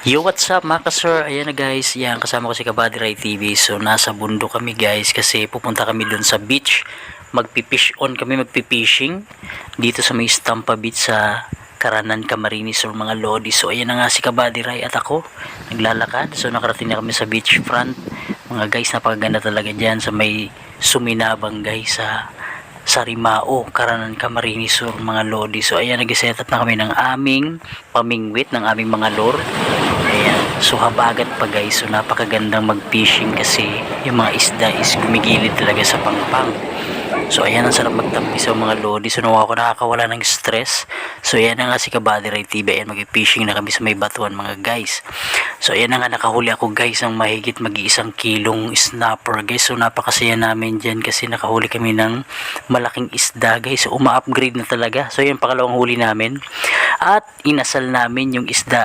Yo, what's up mga ka-sir? Ayan na guys, yan kasama ko si Kabady Ray TV. So nasa bundok kami guys kasi pupunta kami dun sa beach. Magpipish on kami, magpipishing dito sa may Stampa Beach sa Karanan, Camarines Sur, mga Lodi. So ayan na nga si Kabady Ray at ako naglalakad. So nakarating na kami sa beach front. Mga guys, napakaganda talaga dyan sa may Suminabang guys, sa Rimao, Karanan, Camarines Sur, mga Lodi. So ayan, nag-set up na kami ng aming pamingwit, ng aming mga lure. Ayan, so habagat pa guys. So napakagandang mag-fishing kasi yung mga isda is gumigilid talaga sa pangpang. So ayan, ang sarap magtampi sa mga Lodi. So nawa ako nakakawala ng stress. So ayan na nga si Kabady Ray TV. Ayan, mag-fishing na kami sa may batuan mga guys. So ayan na nga, nakahuli ako guys ng mahigit mag-1 kilong snapper guys. So napakasaya namin dyan kasi nakahuli kami ng malaking isda guys. So uma-upgrade na talaga. So ayan, pangalawang huli namin. At inasal namin yung isda.